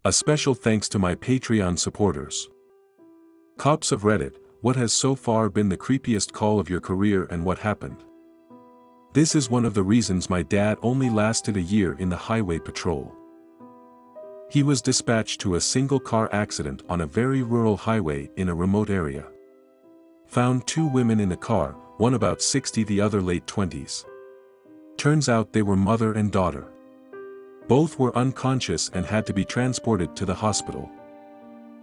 A special thanks to my Patreon supporters. Cops of Reddit, what has so far been the creepiest call of your career and what happened? This is one of the reasons my dad only lasted a year in the highway patrol. He was dispatched to a single car accident on a very rural highway in a remote area. Found two women in the car, one about 60, the other late 20s. Turns out they were mother and daughter. Both were unconscious and had to be transported to the hospital.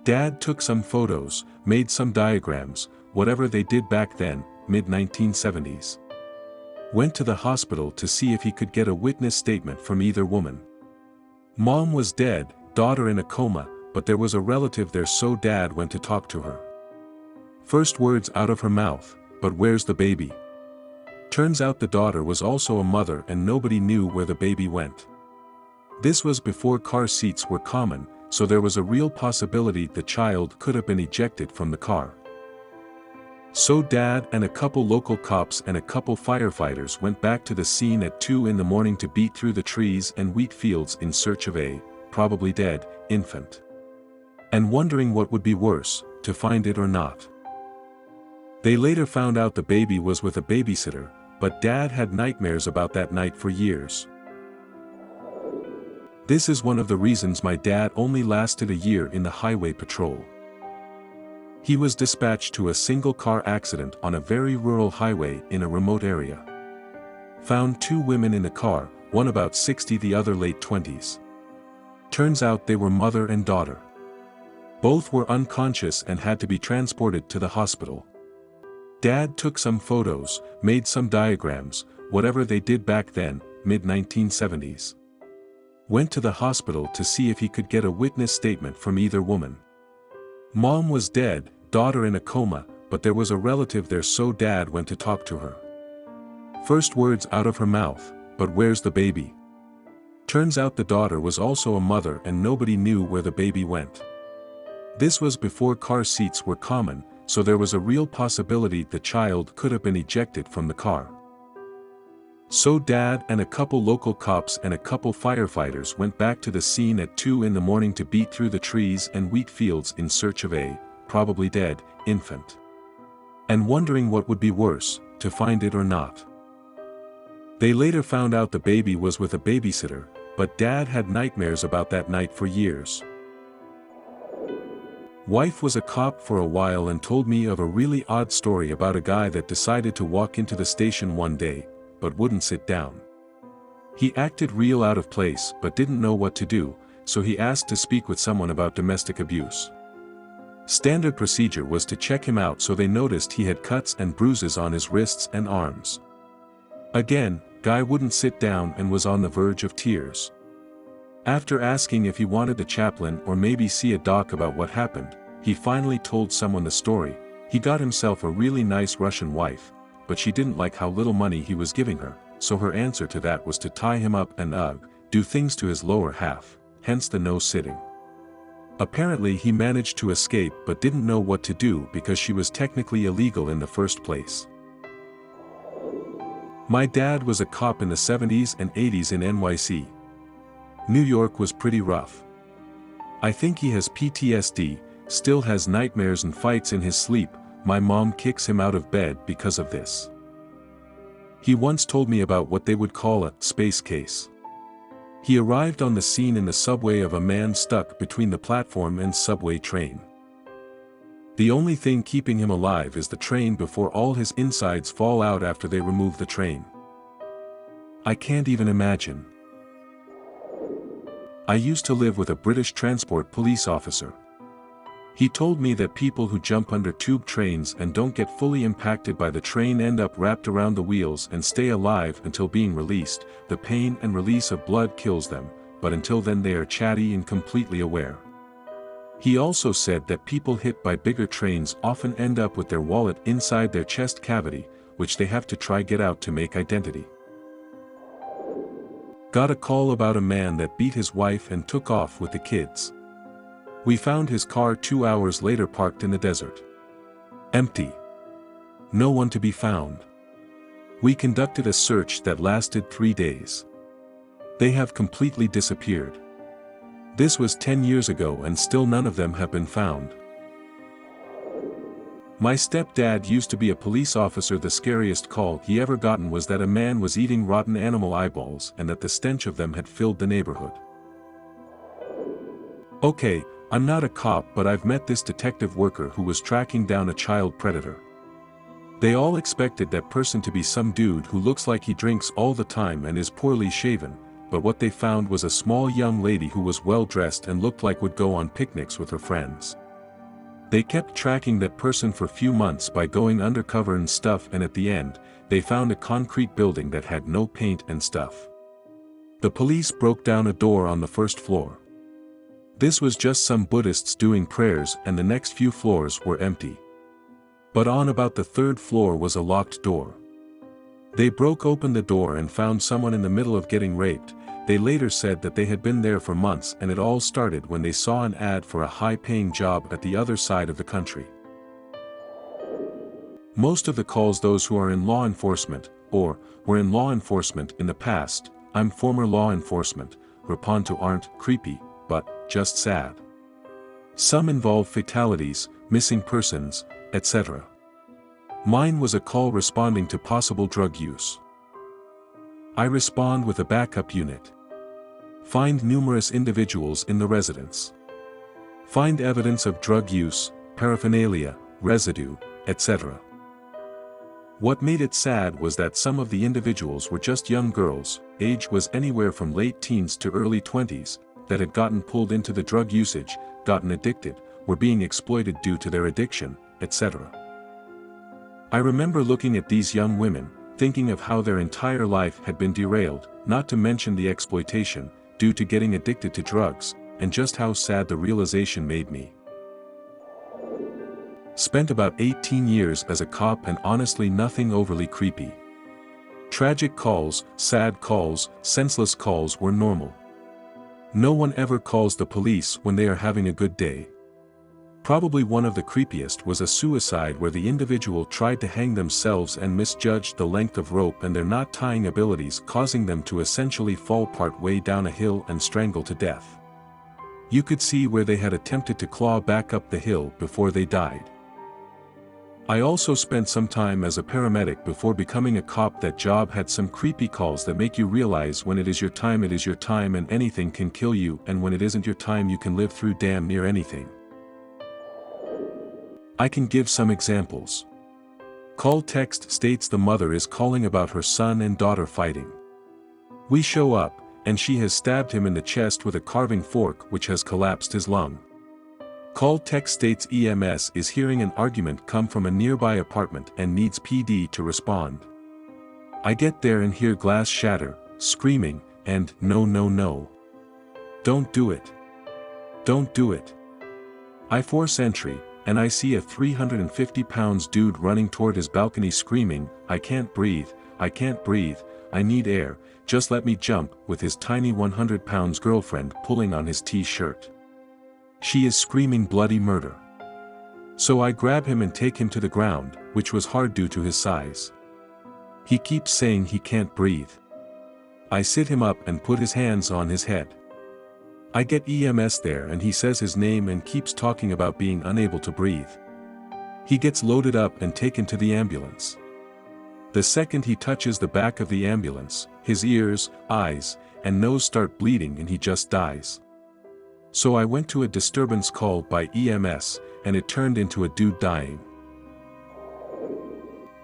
Dad took some photos, made some diagrams, whatever they did back then, mid-1970s. Went to the hospital to see if he could get a witness statement from either woman. Mom was dead, daughter in a coma, but there was a relative there, so Dad went to talk to her. First words out of her mouth, "But where's the baby?" Turns out the daughter was also a mother and nobody knew where the baby went. This was before car seats were common, so there was a real possibility the child could have been ejected from the car. So Dad and a couple local cops and a couple firefighters went back to the scene at 2 in the morning to beat through the trees and wheat fields in search of a, probably dead, infant. And wondering what would be worse, to find it or not. They later found out the baby was with a babysitter, but Dad had nightmares about that night for years. This is one of the reasons my dad only lasted a year in the highway patrol. He was dispatched to a single car accident on a very rural highway in a remote area. Found two women in the car, one about 60, the other late 20s. Turns out they were mother and daughter. Both were unconscious and had to be transported to the hospital. Dad took some photos, made some diagrams, whatever they did back then, mid-1970s. Went to the hospital to see if he could get a witness statement from either woman. Mom was dead, daughter in a coma, but there was a relative there, so Dad went to talk to her. First words out of her mouth, "But where's the baby?" Turns out the daughter was also a mother and nobody knew where the baby went. This was before car seats were common, so there was a real possibility the child could have been ejected from the car. So Dad and a couple local cops and a couple firefighters went back to the scene at 2 in the morning to beat through the trees and wheat fields in search of a, probably dead, infant. And wondering what would be worse, to find it or not. They later found out the baby was with a babysitter, but Dad had nightmares about that night for years. Wife was a cop for a while and told me of a really odd story about a guy that decided to walk into the station one day, but wouldn't sit down. He acted real out of place but didn't know what to do, so he asked to speak with someone about domestic abuse. Standard procedure was to check him out, so they noticed he had cuts and bruises on his wrists and arms. Again, guy wouldn't sit down and was on the verge of tears. After asking if he wanted the chaplain or maybe see a doc about what happened, he finally told someone the story. He got himself a really nice Russian wife, but she didn't like how little money he was giving her, so her answer to that was to tie him up and do things to his lower half, hence the no sitting. Apparently he managed to escape but didn't know what to do because she was technically illegal in the first place. My dad was a cop in the 70s and 80s in NYC. New York was pretty rough. I think he has PTSD, still has nightmares and fights in his sleep. My mom kicks him out of bed because of this. He once told me about what they would call a space case. He arrived on the scene in the subway of a man stuck between the platform and subway train. The only thing keeping him alive is the train before all his insides fall out after they remove the train. I can't even imagine. I used to live with a British transport police officer. He told me that people who jump under tube trains and don't get fully impacted by the train end up wrapped around the wheels and stay alive until being released. The pain and release of blood kills them, but until then they are chatty and completely aware. He also said that people hit by bigger trains often end up with their wallet inside their chest cavity, which they have to try get out to make identity. Got a call about a man that beat his wife and took off with the kids. We found his car 2 hours later parked in the desert. Empty. No one to be found. We conducted a search that lasted 3 days. They have completely disappeared. This was 10 years ago and still none of them have been found. My stepdad used to be a police officer. The scariest call he ever gotten was that a man was eating rotten animal eyeballs and that the stench of them had filled the neighborhood. Okay, I'm not a cop, but I've met this detective worker who was tracking down a child predator. They all expected that person to be some dude who looks like he drinks all the time and is poorly shaven, but what they found was a small young lady who was well dressed and looked like would go on picnics with her friends. They kept tracking that person for a few months by going undercover and stuff, and at the end, they found a concrete building that had no paint and stuff. The police broke down a door on the first floor. This was just some Buddhists doing prayers, and the next few floors were empty. But on about the third floor was a locked door. They broke open the door and found someone in the middle of getting raped. They later said that they had been there for months, and it all started when they saw an ad for a high-paying job at the other side of the country. Most of the calls, those who are in law enforcement, or were in law enforcement in the past, I'm former law enforcement, respond to aren't creepy, but just sad. Some involve fatalities, missing persons, etc. Mine was a call responding to possible drug use. I respond with a backup unit. Find numerous individuals in the residence. Find evidence of drug use, paraphernalia, residue, etc. What made it sad was that some of the individuals were just young girls, age was anywhere from late teens to early 20s, that had gotten pulled into the drug usage, gotten addicted, were being exploited due to their addiction, etc. I remember looking at these young women, thinking of how their entire life had been derailed, not to mention the exploitation, due to getting addicted to drugs, and just how sad the realization made me. Spent about 18 years as a cop, and honestly nothing overly creepy. Tragic calls, sad calls, senseless calls were normal. No one ever calls the police when they are having a good day. Probably one of the creepiest was a suicide where the individual tried to hang themselves and misjudged the length of rope and their knot tying abilities, causing them to essentially fall part way down a hill and strangle to death. You could see where they had attempted to claw back up the hill before they died. I also spent some time as a paramedic before becoming a cop. That job had some creepy calls that make you realize when it is your time, and anything can kill you, and when it isn't your time, you can live through damn near anything. I can give some examples. Call text states the mother is calling about her son and daughter fighting. We show up, and she has stabbed him in the chest with a carving fork which has collapsed his lung. Call text states EMS is hearing an argument come from a nearby apartment and needs PD to respond. I get there and hear glass shatter, screaming, and no no no. Don't do it. Don't do it. I force entry, and I see a 350-pound dude running toward his balcony screaming, I can't breathe, I can't breathe, I need air, just let me jump, with his tiny 100-pound girlfriend pulling on his t-shirt. She is screaming bloody murder. So I grab him and take him to the ground, which was hard due to his size. He keeps saying he can't breathe. I sit him up and put his hands on his head. I get EMS there and he says his name and keeps talking about being unable to breathe. He gets loaded up and taken to the ambulance. The second he touches the back of the ambulance, his ears, eyes, and nose start bleeding and he just dies. So I went to a disturbance call by EMS, and it turned into a dude dying.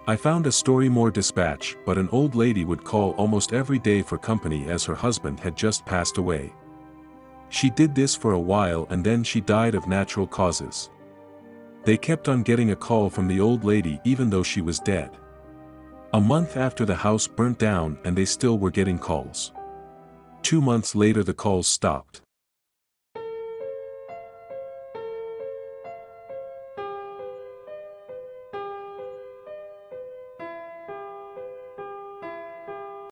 I found a story more dispatch, but an old lady would call almost every day for company as her husband had just passed away. She did this for a while and then she died of natural causes. They kept on getting a call from the old lady even though she was dead. A month after the house burnt down and they still were getting calls. 2 months later the calls stopped.